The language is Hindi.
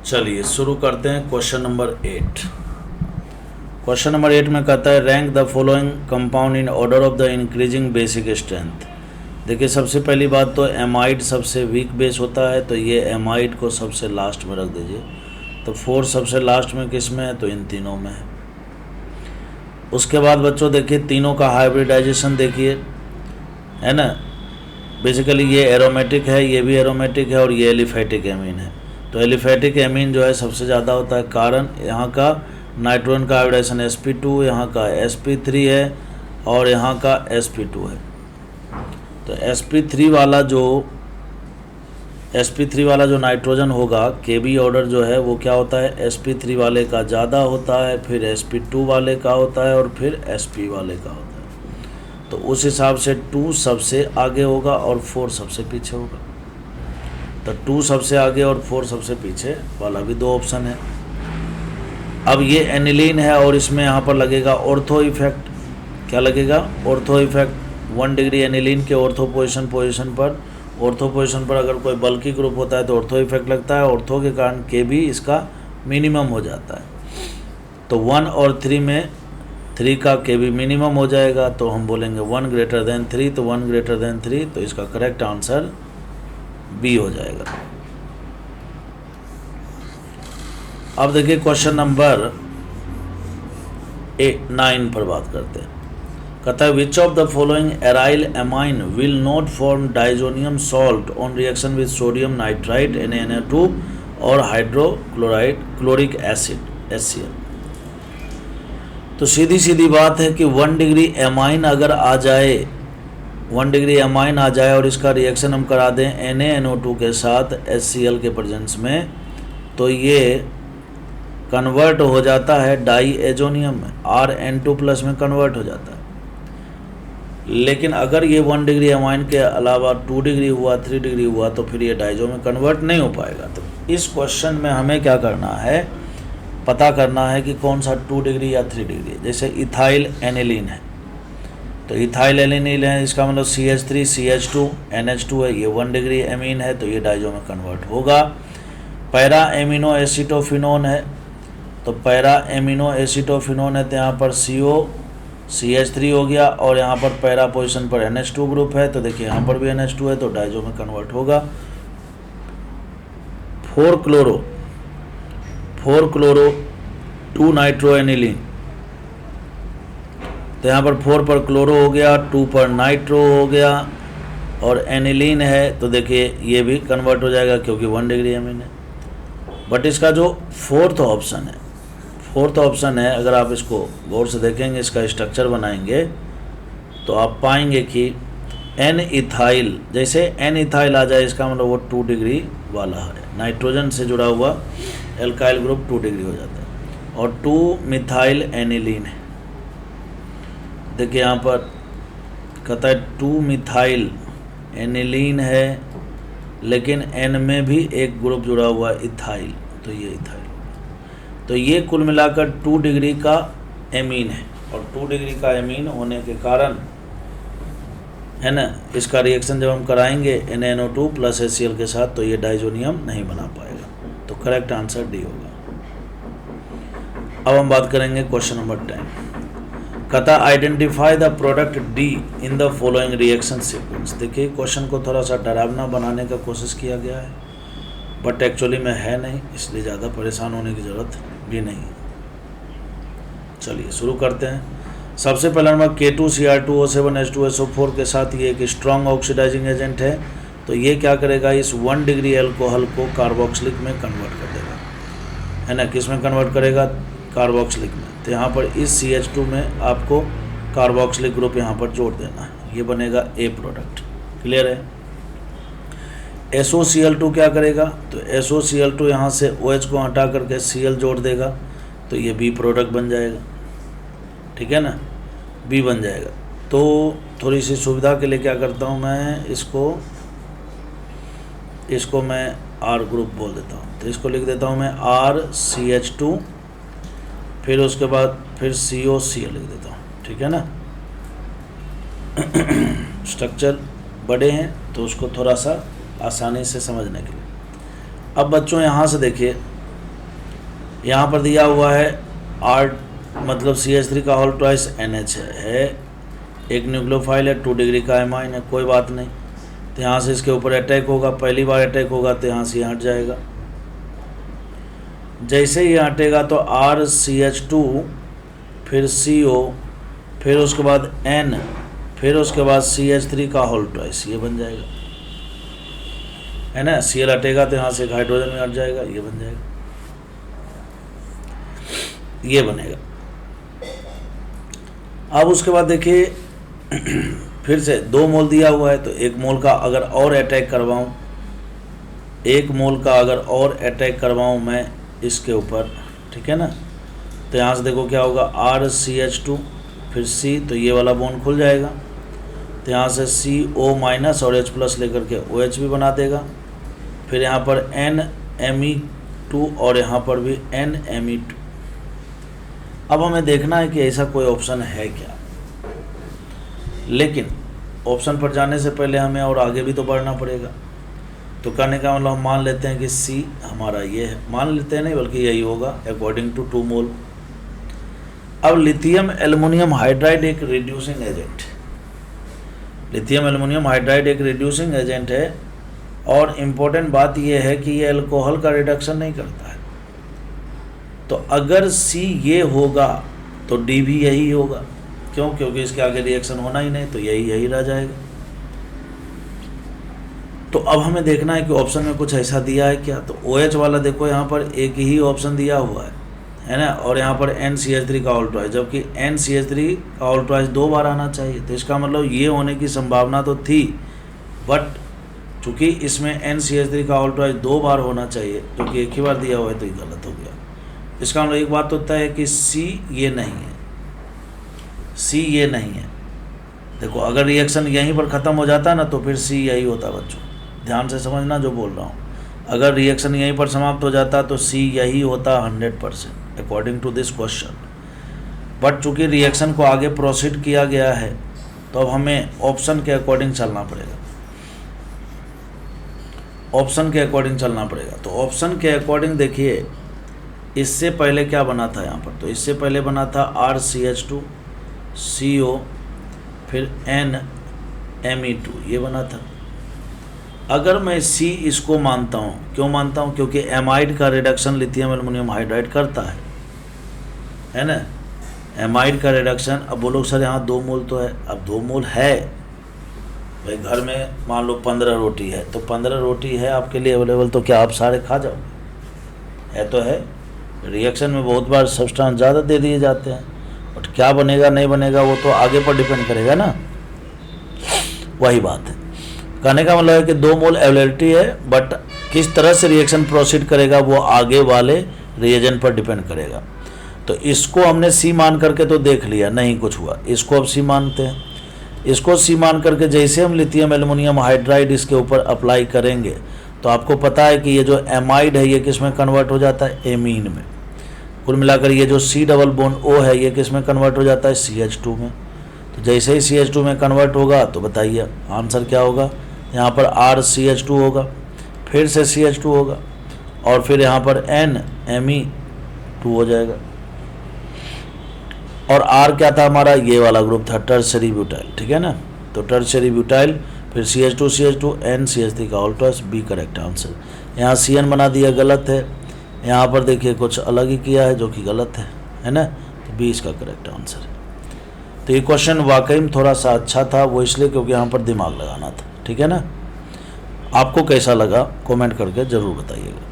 चलिए शुरू करते हैं क्वेश्चन नंबर 8। क्वेश्चन नंबर 8 में कहता है rank the following compound in order of the increasing basic strength. देखिए सबसे पहली बात तो एमाइड सबसे वीक बेस होता है, तो ये एमाइड को सबसे लास्ट में रख दीजिए। तो 4 सबसे लास्ट में किस में है, तो इन तीनों में है। उसके बाद बच्चों देखिए तीनों का हाइब्रिडाइजेशन देखिए, है ना। बेसिकली ये एरोमेटिक है, ये भी एरोमेटिक है और ये एलिफेटिक एमीन है। तो एलिफेटिक एमीन जो है सबसे ज़्यादा होता है, कारण यहाँ का नाइट्रोजन का हाइब्रिडाइजेशन sp2, यहाँ का sp3 है और यहाँ का sp2 है। तो sp3 वाला जो नाइट्रोजन होगा kb ऑर्डर जो है वो क्या होता है, sp3 वाले का ज़्यादा होता है, फिर sp2 वाले का होता है और फिर sp वाले का होता है। तो उस हिसाब से 2 सबसे आगे होगा और 4 सबसे पीछे होगा। तो 2 सबसे आगे और 4 सबसे पीछे वाला भी 2 ऑप्शन है। अब ये एनिलीन है और इसमें यहाँ पर लगेगा ऑर्थो इफेक्ट। क्या लगेगा, ऑर्थो इफेक्ट। 1 डिग्री एनिलीन के ऑर्थो पोजीशन पर अगर कोई बल्की ग्रुप होता है तो ऑर्थो इफेक्ट लगता है। ऑर्थो के कारण के भी इसका मिनिमम हो जाता है। तो 1 और 3 में 3 का के भी मिनिमम हो जाएगा, तो हम बोलेंगे 1 ग्रेटर देन 3। तो 1 ग्रेटर देन 3, तो इसका करेक्ट आंसर बी हो जाएगा। अब देखिए क्वेश्चन नंबर 9 पर बात करते हैं। कहता है which of the following aryl amine will not form diazonium salt on reaction with sodium nitrite NaNO2 और हाइड्रोक्लोराइड क्लोरिक एसिड HCl। तो सीधी बात है कि 1 डिग्री एमाइन अगर आ जाए, 1 डिग्री एमाइन आ जाए और इसका रिएक्शन हम करा दें NaNO2 के साथ HCl के प्रेजेंस में, तो ये कन्वर्ट हो जाता है डाई एजोनियम में, Rn2+ में कन्वर्ट हो जाता है। लेकिन अगर ये 1 डिग्री एमाइन के अलावा 2 डिग्री हुआ, 3 डिग्री हुआ, तो फिर ये डाइजो में कन्वर्ट नहीं हो पाएगा। तो इस क्वेश्चन में हमें क्या करना है, पता करना है कि कौन सा 2 डिग्री या 3 डिग्री। जैसे इथाइल एनिलीन है, तो इथाइल एनिलीन है, इसका मतलब CH3 CH2 NH2 है, ये 1 डिग्री एमीन है, तो ये डाइजो में कन्वर्ट होगा। पैरा एमिनो एसिटोफिनोन है, तो पैरा एमिनो एसिटोफिनोन है, तो यहाँ पर CO CH3 हो गया और यहाँ पर पैरा पोजीशन पर NH2 ग्रुप है, तो देखिए यहाँ पर भी NH2 है, तो डाइजो में कन्वर्ट होगा। 4 क्लोरो 2 नाइट्रो एनिलीन, तो यहाँ पर 4 पर क्लोरो हो गया, 2 पर नाइट्रो हो गया और एनिलीन है, तो देखिए ये भी कन्वर्ट हो जाएगा क्योंकि 1 डिग्री एमीन है। बट इसका जो फोर्थ ऑप्शन है, अगर आप इसको गौर से देखेंगे, इसका स्ट्रक्चर बनाएंगे, तो आप पाएंगे कि N इथाइल, जैसे N इथाइल आ जाए इसका मतलब वो 2 डिग्री वाला है, नाइट्रोजन से जुड़ा हुआ एल्काइल ग्रुप 2 डिग्री हो जाता है। और 2 मिथाइल एनिलीन है, देखिए यहाँ पर कहता है 2 मिथाइल एनिलीन है, लेकिन N में भी एक ग्रुप जुड़ा हुआ इथाइल, तो ये इथाइल। तो ये कुल मिलाकर 2 डिग्री का एमीन है, और 2 डिग्री का एमीन होने के कारण, है ना, इसका रिएक्शन जब हम कराएंगे NaNO2 + HCl के साथ, तो ये डाइजोनियम नहीं बना पाएगा। तो करेक्ट आंसर डी होगा। अब हम बात करेंगे क्वेश्चन नंबर 10। कहता identify the product D in the following reaction sequence. देखिए क्वेश्चन को थोड़ा सा डरावना बनाने का कोशिश किया गया है, बट एक्चुअली में है नहीं, इसलिए ज़्यादा परेशान होने की ज़रूरत भी नहीं। चलिए शुरू करते हैं। सबसे पहला नंबर K2Cr2O7H2SO4 के साथ ये एक स्ट्रॉन्ग ऑक्सीडाइजिंग एजेंट है, तो ये क्या करेगा, इस 1 डिग्री एल्कोहल को कार्बोक्सिलिक में कन्वर्ट कर देगा, है ना। किस में कन्वर्ट करेगा, कार्बोक्सिलिक में। तो यहाँ पर इस CH2 में आपको कार्बोक्सिलिक ग्रुप यहाँ पर जोड़ देना है, ये बनेगा A प्रोडक्ट। क्लियर है। SOCl2 क्या करेगा, तो SOCl2 यहाँ से OH को हटा करके Cl जोड़ देगा, तो ये B प्रोडक्ट बन जाएगा, ठीक है ना, B बन जाएगा। तो थोड़ी सी सुविधा के लिए क्या करता हूँ मैं, इसको मैं R ग्रुप बोल देता हूँ, तो इसको लिख देता हूँ मैं RCH2, फिर उसके बाद फिर COCl लिख देता हूँ, ठीक है ना। स्ट्रक्चर बड़े हैं तो उसको थोड़ा सा आसानी से समझने के लिए। अब बच्चों यहाँ से देखिए, यहाँ पर दिया हुआ है R मतलब CH3 का होल ट्वाइस NH है, एक न्यूक्लियोफाइल है, 2 डिग्री का एमाइन है, कोई बात नहीं। तो यहाँ से इसके ऊपर अटैक होगा, पहली बार अटैक होगा तो यहाँ से हट जाएगा। जैसे ही हटेगा तो RCH2 फिर CO फिर उसके बाद N फिर उसके बाद CH3 का होल ट्वाइस, ये बन जाएगा, है ना। Cl हटेगा तो यहाँ से एक हाइड्रोजन में हट जाएगा, ये बन जाएगा, ये बनेगा। अब उसके बाद देखिए फिर से 2 मोल दिया हुआ है, तो 1 मोल का अगर और अटैक करवाऊँ, 1 मोल का अगर और अटैक करवाऊँ मैं इसके ऊपर, ठीक है ना, तो यहाँ से देखो क्या होगा, RCH2 फिर C, तो ये वाला बॉन्ड खुल जाएगा, तो यहाँ से CO माइनस और H+ लेकर के OH भी बना देगा। फिर यहाँ पर NMe2 और यहाँ पर भी NMe2। अब हमें देखना है कि ऐसा कोई ऑप्शन है क्या, लेकिन ऑप्शन पर जाने से पहले हमें और आगे भी तो बढ़ना पड़ेगा। तो कहने का मतलब हम मान लेते हैं कि C हमारा ये है, मान लेते हैं नहीं बल्कि यही होगा अकॉर्डिंग टू 2 मोल। अब लिथियम एल्युमिनियम हाइड्राइड एक रिड्यूसिंग एजेंट है, लिथियम एल्युमिनियम हाइड्राइड एक रिड्यूसिंग एजेंट है, और इम्पोर्टेंट बात यह है कि ये अल्कोहल का रिडक्शन नहीं करता है। तो अगर C ये होगा तो D भी यही होगा, क्यों? क्योंकि इसके आगे रिएक्शन होना ही नहीं, तो यही रह जाएगा। तो अब हमें देखना है कि ऑप्शन में कुछ ऐसा दिया है क्या। तो OH वाला देखो यहाँ पर एक ही ऑप्शन दिया हुआ है ना, और यहाँ पर NCH3 का होल ट्वाइस, जबकि NCH3 का होल ट्वाइस 2 बार आना चाहिए। तो इसका मतलब ये होने की संभावना तो थी, बट चूँकि इसमें NCH3 का होल ट्वाइस 2 बार होना चाहिए, जो कि एक ही बार दिया हुआ है, तो ये गलत हो गया। इसका मतलब एक बात तो तय है कि C ये नहीं है, C ये नहीं है। देखो अगर रिएक्शन यहीं पर ख़त्म हो जाता ना तो फिर C यही होता बच्चों, ध्यान से समझना जो बोल रहा हूँ। अगर रिएक्शन यहीं पर समाप्त हो जाता तो C यही होता 100% according to this question. But चूँकि रिएक्शन को आगे प्रोसीड किया गया है तो अब हमें ऑप्शन के अकॉर्डिंग चलना पड़ेगा, ऑप्शन के अकॉर्डिंग चलना पड़ेगा। तो ऑप्शन के अकॉर्डिंग देखिए, इससे पहले क्या बना था यहाँ पर, तो इससे पहले बना था RCH2 CO फिर NMe2, ये बना था। अगर मैं C इसको मानता हूँ, क्यों मानता हूँ? क्योंकि एमाइड का रिडक्शन लिथियम एल्युमिनियम हाइड्राइड करता है ना, एमाइड का रिडक्शन। अब बोलो सर यहाँ 2 मोल तो है, अब 2 मोल है भाई, घर में मान लो 15 रोटी है, तो 15 रोटी है आपके लिए अवेलेबल, तो क्या आप सारे खा जाओ? है तो है। रिएक्शन में बहुत बार सब्सटेंस ज़्यादा दे दिए जाते हैं, बट क्या बनेगा नहीं बनेगा वो तो आगे पर डिपेंड करेगा ना, वही बात है। कहने का मतलब है कि 2 मोल अवेलेबिलिटी है, बट किस तरह से रिएक्शन प्रोसीड करेगा वो आगे वाले रिएजेंट पर डिपेंड करेगा। तो इसको हमने C मान करके तो देख लिया, नहीं कुछ हुआ, इसको अब C मानते हैं। इसको C मान करके जैसे हम लिथियम एल्युमिनियम हाइड्राइड इसके ऊपर अप्लाई करेंगे तो आपको पता है कि ये जो एमाइड है ये किस में कन्वर्ट हो जाता है? एमीन में। कुल मिलाकर ये जो C डबल बॉन्ड O है ये किस में कन्वर्ट हो जाता है? CH2 में। तो जैसे ही CH2 में कन्वर्ट होगा तो बताइए आंसर क्या होगा? यहाँ पर RCH2 होगा, फिर से CH2 होगा, और फिर यहाँ पर NMe2 हो जाएगा। और R क्या था हमारा? ये वाला ग्रुप था, टर्शरी ब्यूटाइल, ठीक है ना। तो टर्शरी ब्यूटाइल, फिर CH2 NCH3 का whole twice, b correct answer. यहाँ CN बना दिया, गलत है। यहाँ पर देखिए कुछ अलग ही किया है जो कि गलत है ना, तो बी इसका करेक्ट आंसर है। तो ये क्वेश्चन वाकई में थोड़ा सा अच्छा था, वो इसलिए क्योंकि यहाँ पर दिमाग लगाना था, ठीक है ना। आपको कैसा लगा कमेंट करके ज़रूर बताइएगा।